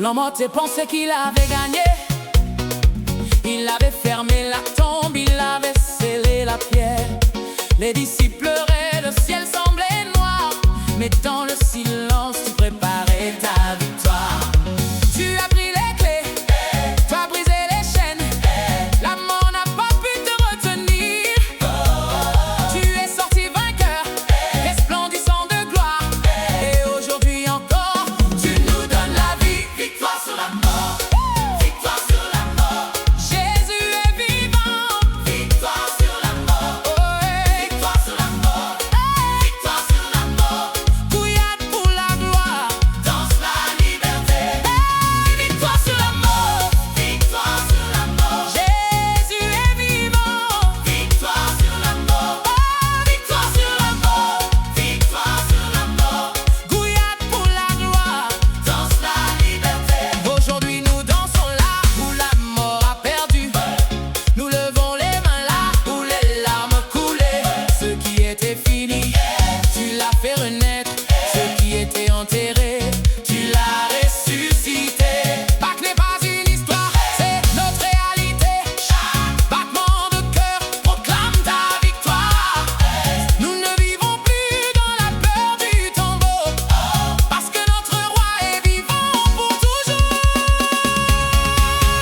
L'homme a pensé qu'il avait gagné. Il avait fermé la tombe, il avait scellé la pierre. Les disciples pleuraient, le ciel semblait noir. Mais dans le silence, tu préparais ta victoire. Tu as pris les clés, tu as brisé les chaînes. La mort n'a pas pu te retenir. Tu es sorti vainqueur, resplendissant de gloire. Et aujourd'hui encore, tu nous donnes la vie. Victoire sur la mort, victoire sur la mort. Jésus est vivant. Victoire sur la mort, victoire sur la mort, victoire sur la mort. Couillade pour la gloire, danse la liberté. Victoire sur la mort, victoire sur la mort. Jésus est vivant. Victoire sur la mort, victoire sur la mort, victoire sur la mort. Couillade pour la gloire, danse la liberté. Aujourd'hui nous dansons là où la mort a perdu. Nous levons les mains là où les larmes coulaient. Ce qui était fini, tu l'as fait renaître. Ce qui était enterré, tu l'as ressuscité. Pâques n'est pas une histoire, c'est notre réalité. Chaque battement de cœur proclame ta victoire. Nous ne vivons plus dans la peur du tombeau, parce que notre roi est vivant pour toujours.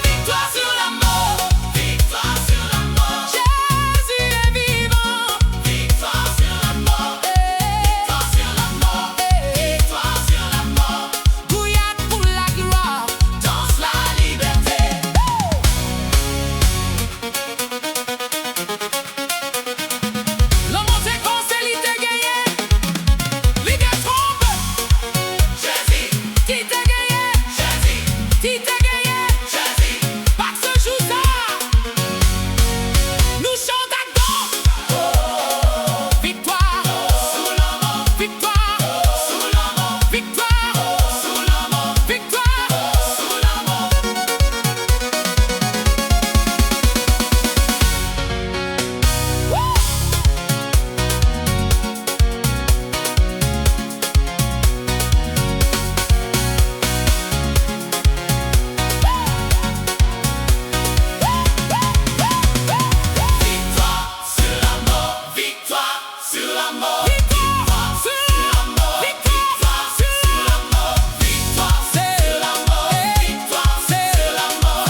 Victoire sur la mort, victoire sur la mort. Jésus est vivant. Victoire sur la mort, victoire sur la mort, victoire sur la mort. Couillade pour la gloire, danse la liberté. L'homme s'est pensé, il t'a gagné. Il te trompe. Jésus, qui t'a gagné. Jésus, qui t'a gagné. Jésus, pas que ce joue ça. Nous chantons dedans. Victoire sous la mort, victoire sous la mort, victoire sous la mort, victoire sous la mort. Victoire sur la mort, victoire sur la mort, victoire sur la mort, victoire sur la mort, victoire sur la mort, victoire sur la mort,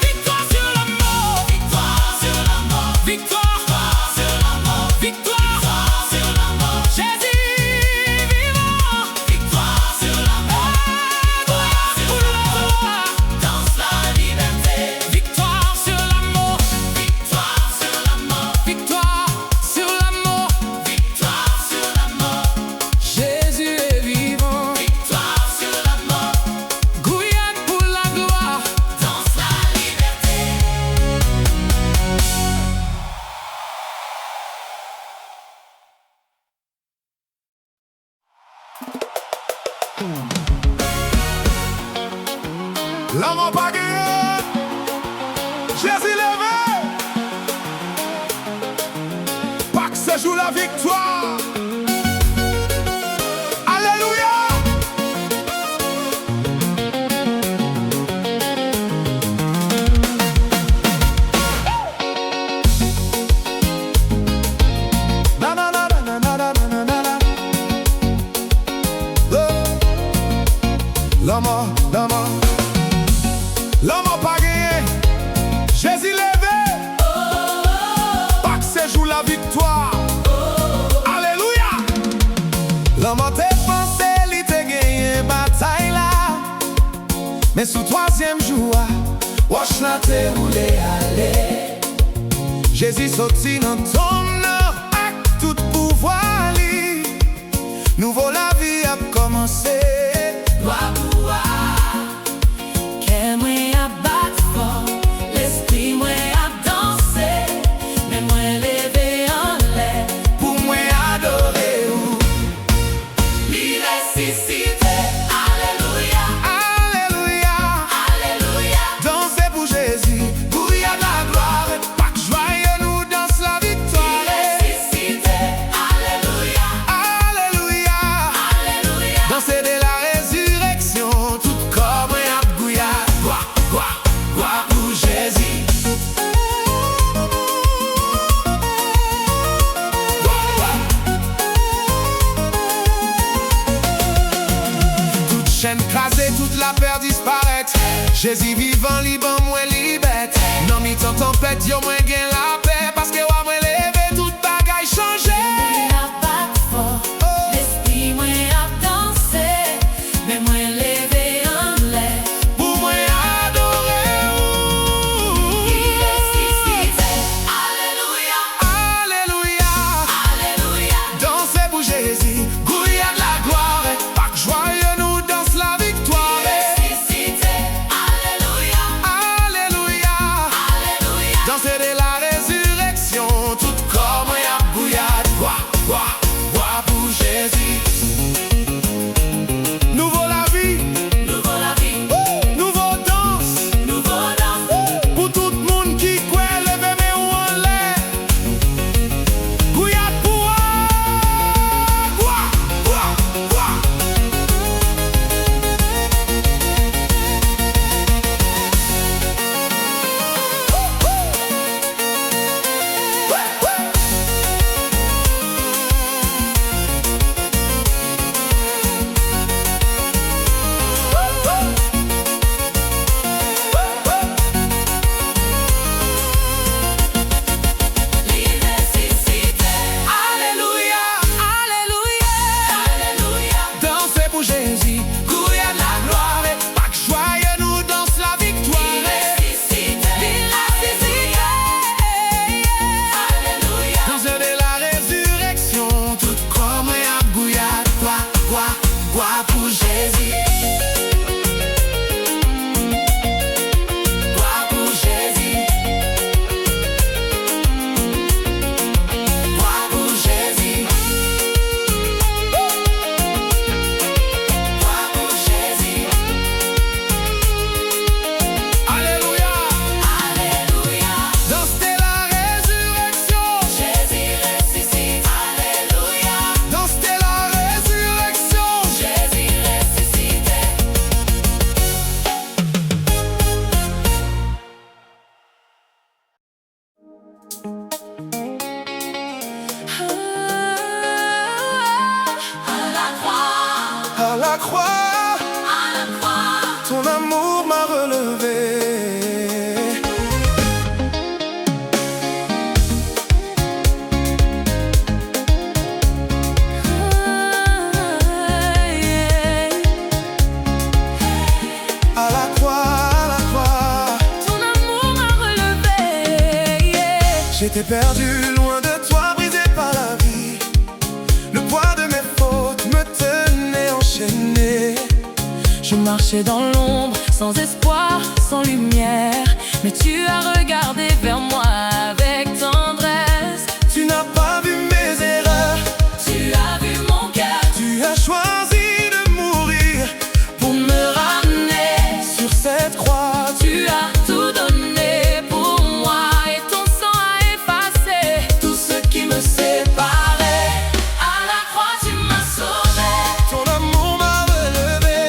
victoire sur la mort, victoire sur la mort, victoire sur la mort, victoire sur la mort. Jésus vivant. Victoire sur la mort, gloire pour la gloire, danse la liberté. Victoire sur la mort, victoire sur la mort, victoire sur la mort, victoire sur la mort. Jésus est vivant. Victoire sur la mort, Guyane pour la gloire, danse la liberté. L'homme n'a pas gagné. Jésus levé. Pâques se joue la victoire. Alléluia. Na na na na na na na na na. L'homme n'a pas gagné. Jésus levé. Pâques se joue la victoire. Alléluia. L'homme a pensé, il t'a gagné bataille là. Mais sous troisième jour, wash la te roulé aller. Jésus sorti dans ton avec tout pouvoir li. Nouveau la vie a commencé. Gloire pour toi. Que moi a battre fort, l'esprit moi a dansé, mais moi levé en l'air. Pour moi adorer ou. Il ressuscité. Alléluia, Alléluia. alléluia. Dansez pour Jésus, bouillade la gloire. Pâques joyeux, nous danse la victoire. Il ressuscité. Alléluia, Alléluia. Jésus vivant, liban, moi libette. Non, mi tant tempête, yo moins gain la paix. Parce que wa moi levé, toute bagaille changé. La patte fort, l'esprit moi a dansé. Mais moi levé en l'air. Pour moi adorer. Il ressuscité. Alléluia, Alléluia. Alléluia. Dansez pour Jésus, gouilla de la gloire. Pâques joyeux, nous danse la victoire. Ressuscité. Alléluia, Alléluia. Alléluia. Dansez de la résurrection, tout comme un bouillade. Bois pour Jésus. Nouveau la vie, Nouveau la vie, nouveau danse. nouveau danse. Pour tout le monde qui croit, levez mes ou en l'air. Bouillade pour Il ressuscité. Alléluia, Alléluia. Alléluia. Dansez pour Jésus, gouilla de la gloire. Pâques joyeux, nous danse la victoire. Ressuscité. Alléluia. Dansez de la résurrection, tout comme un bouillade. Bois pour Jésus. Bois pour Jésus. Bois pour Jésus. Bois pour Jésus. Alléluia. Alléluia. Dansez la résurrection. Jésus ressuscite. Alléluia. Dansez la résurrection. Jésus ressuscité. À la croix, À la croix, à la croix. ton amour m'a relevé. À la croix, Ton amour m'a relevé. j'étais perdu loin de toi, brisé par la vie. Le poids de mes fautes me tenait enchaîné. Je marchais dans l'ombre, sans espoir, sans lumière. Mais tu as regardé vers moi avec tendresse. Tu n'as pas vu mes erreurs, Tu as vu mon cœur tu as choisi de mourir pour me ramener. sur cette croix. Tu as tout donné pour moi et ton sang a effacé tout ce qui me séparait. À la croix, tu m'as sauvé. Ton amour m'a relevé.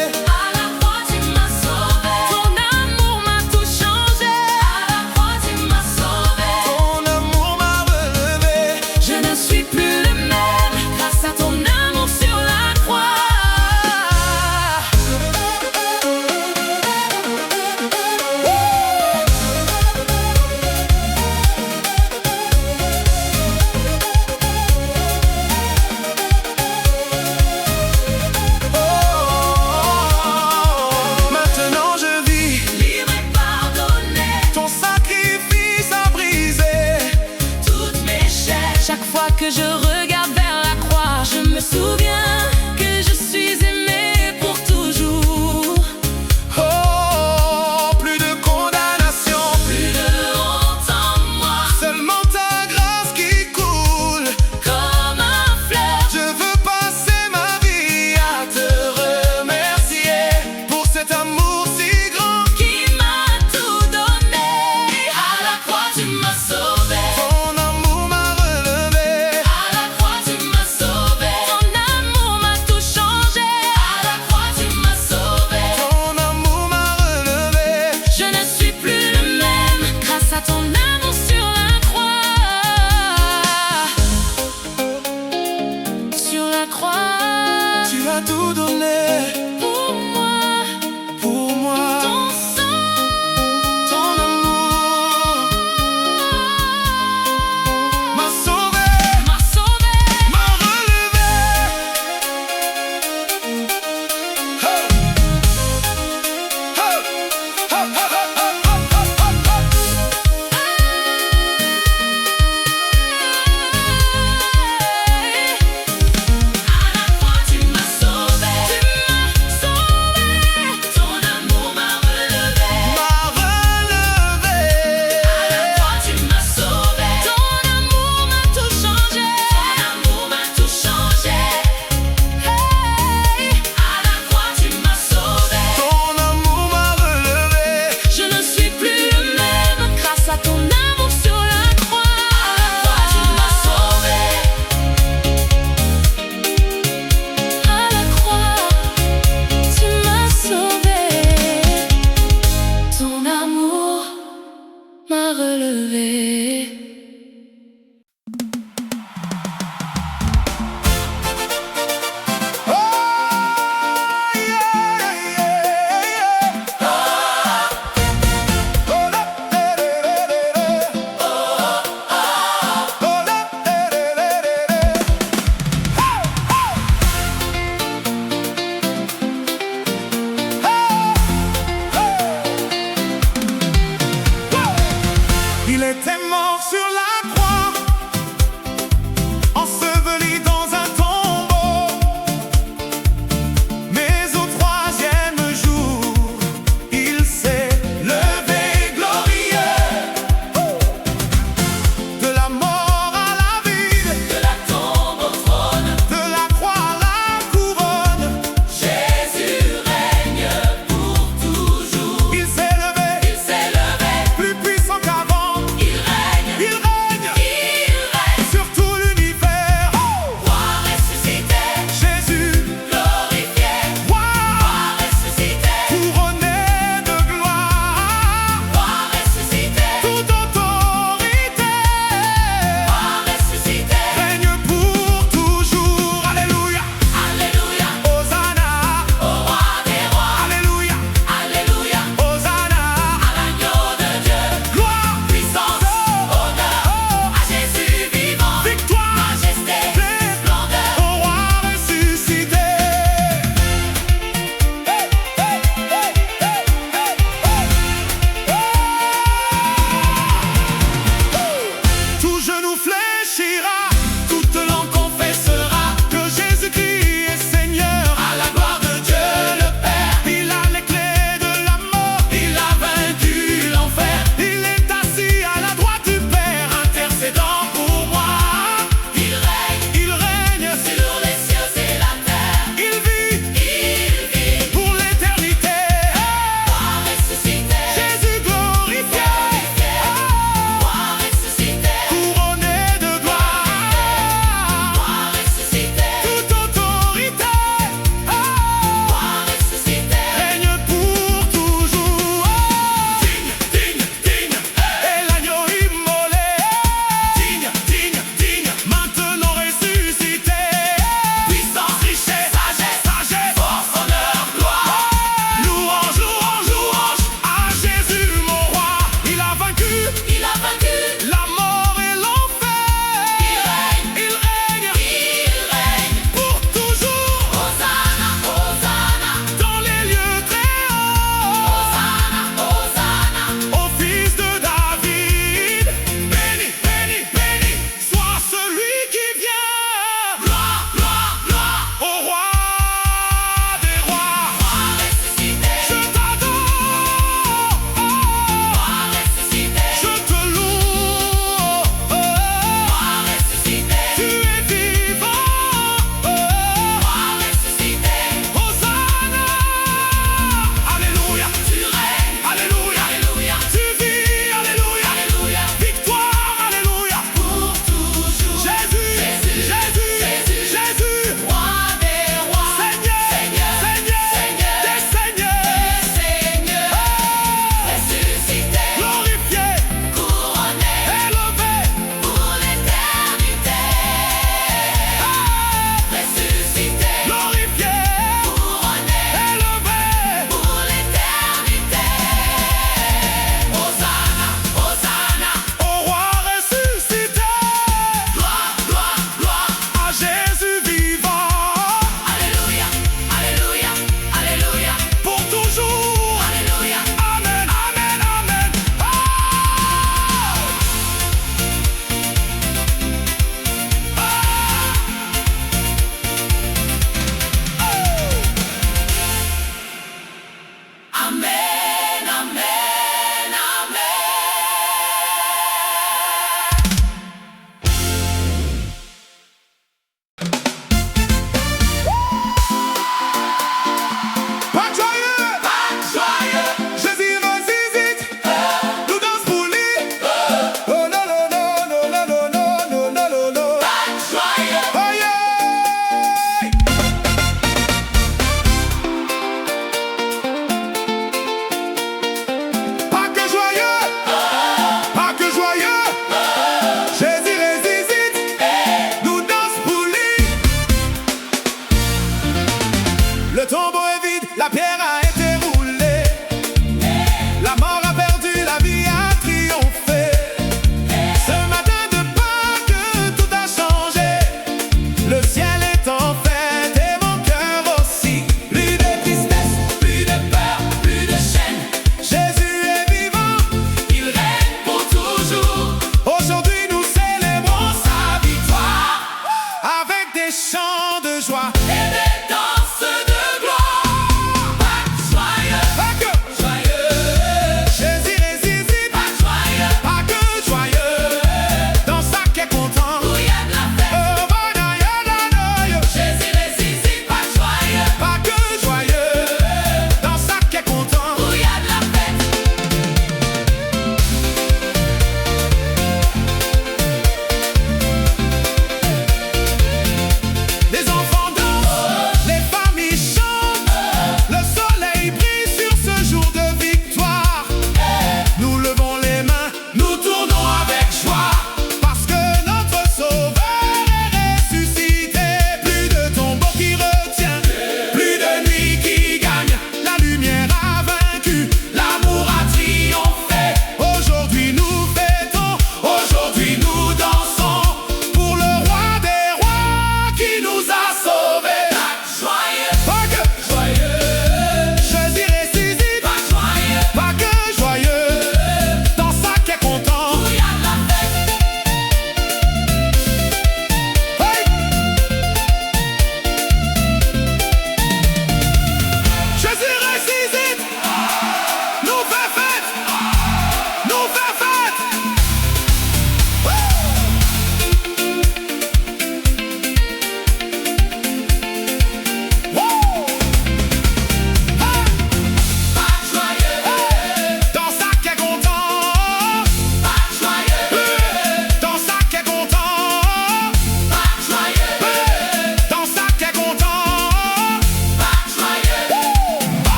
À la croix, tu m'as sauvé. Ton amour m'a tout changé. À la croix, tu m'as sauvé. Ton amour m'a relevé. Je ne suis plus le même grâce à ton amour sur la croix. Maintenant je vis, Libre et pardonné, ton sacrifice a brisé. toutes mes chaînes. Chaque fois que je regarde vers la croix, je me souviens que je suis aimé pour toujours. Oh, plus de condamnation, Plus de honte en moi, seulement ta grâce qui coule. comme un fleuve. Je veux passer ma vie à te remercier pour cet amour si grand. Qui m'a tout donné. À la croix, tu m'as sauvé. Ton amour m'a relevé. À la Il était mort sur la croix, enseveli dans un tombeau. Mais au troisième jour, il s'est levé glorieux. De la mort à la vie, De la tombe au trône, de la croix à la couronne, Jésus règne pour toujours. il s'est levé, Il s'est levé, plus puissant qu'avant. il règne, Il règne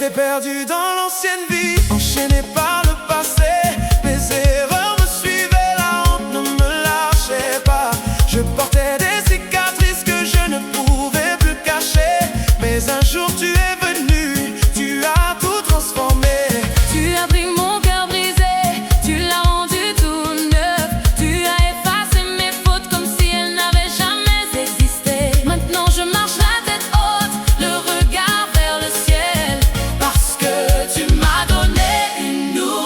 J'étais perdu dans l'ancienne vie, enchaîné par le passé. Mes erreurs me suivaient, la honte ne me lâchait pas. Je portais des cicatrices que je ne pouvais plus cacher. Mais un jour tu es venu, tu as tout transformé. Tu as pris mon cœur brisé, tu l'as rendu tout neuf. Tu as effacé mes fautes comme si elles n'avaient jamais existé. Maintenant je marche la tête haute, le regard vers le ciel, parce que tu m'as donné une nouvelle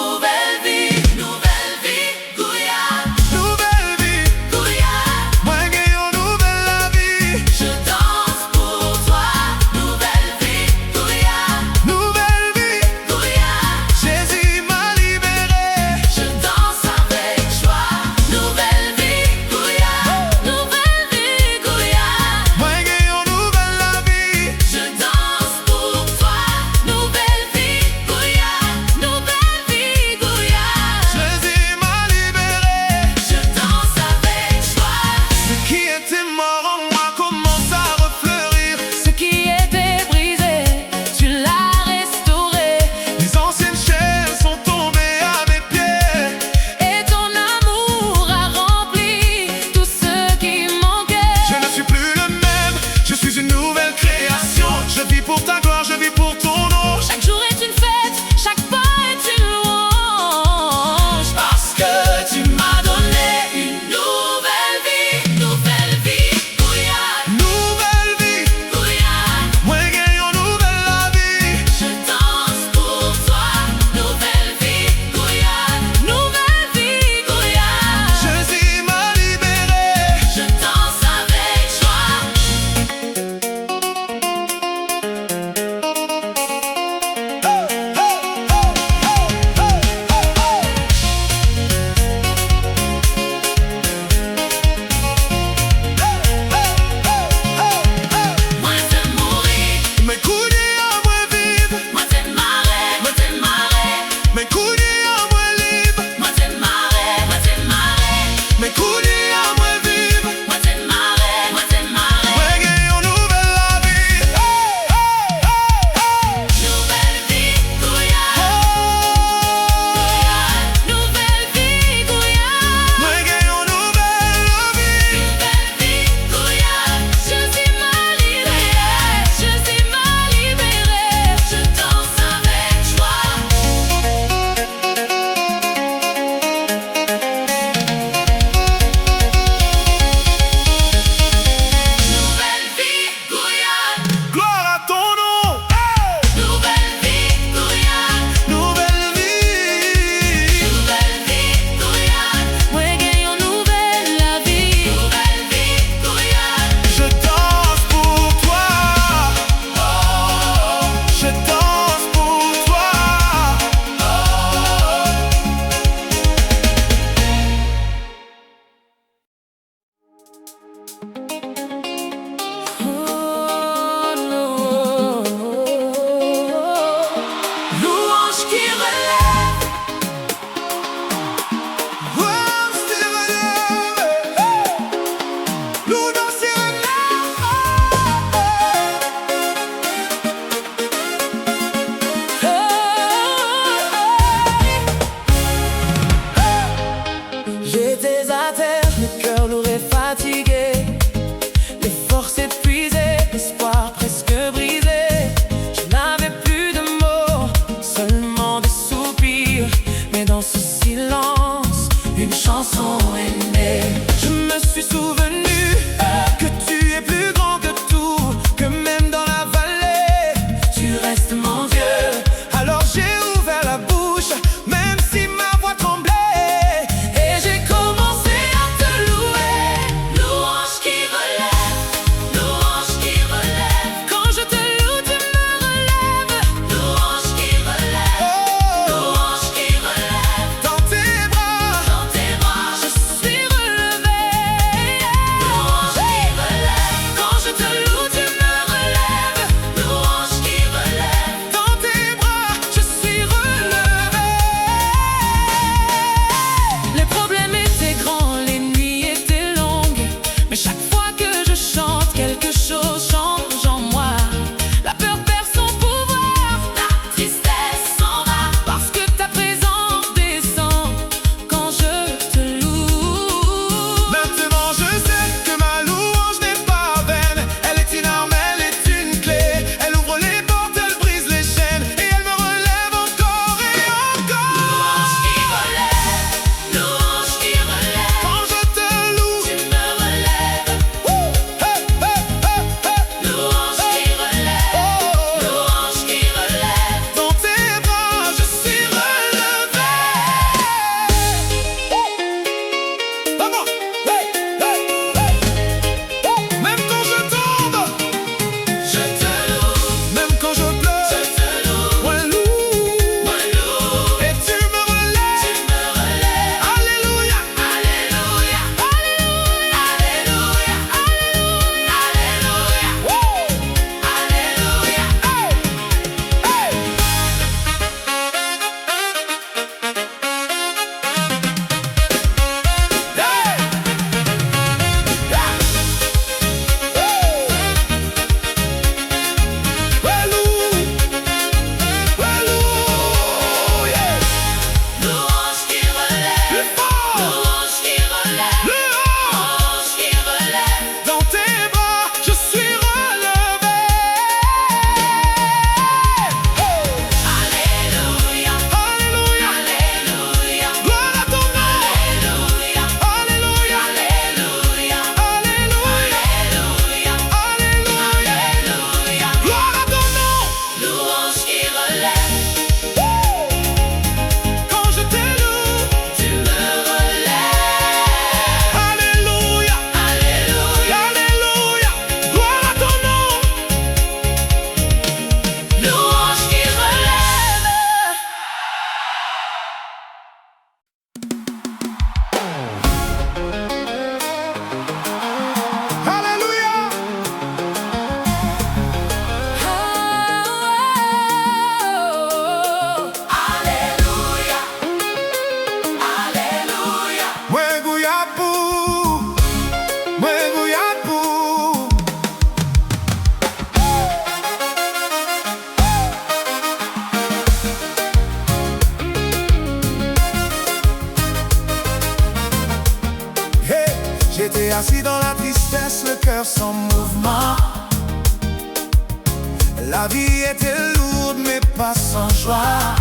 La vie était lourde mais pas sans joie.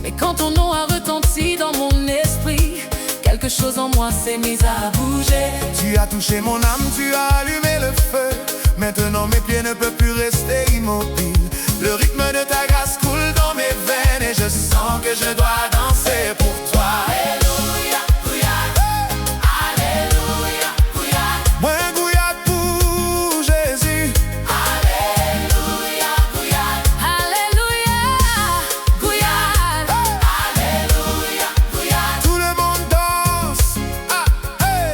Mais quand ton nom a retenti dans mon esprit, quelque chose en moi s'est mis à bouger. Tu as touché mon âme, tu as allumé le feu. Maintenant mes pieds ne peuvent plus rester immobiles. Le rythme de ta grâce coule dans mes veines et je sens que je dois danser pour toi. Alléluia, Gouillade. Alléluia, Gouillade. Moi Gouillade pour Jésus. Alléluia, Gouillade. Alléluia, Gouillade. Alléluia, Gouillade. Tout le monde danse. Hey.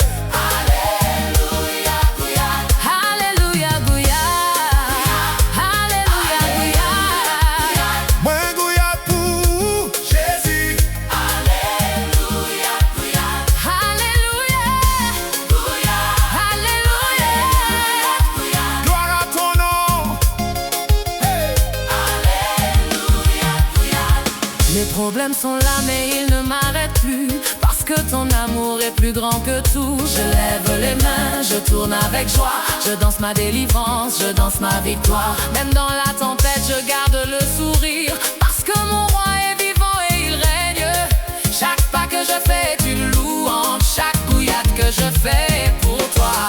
Alléluia, Gouillade. Alléluia, Gouillade. Alléluia, Gouillade. Moi Gouillade pour Jésus. Alléluia, Gouillade. Alléluia, Gouillade. Alléluia, Gouillade. Gloire à ton nom. Hey. Alléluia, Gouillade. Les problèmes sont là mais ils ne m'arrêtent plus, parce que ton amour est plus grand que tout. Je lève les mains, je tourne avec joie. Je danse ma délivrance, je danse ma victoire. Même dans la tempête je garde le sourire, parce que mon roi est vivant et il règne. Chaque pas que je fais est une louange, chaque Gouillade que je fais est pour toi.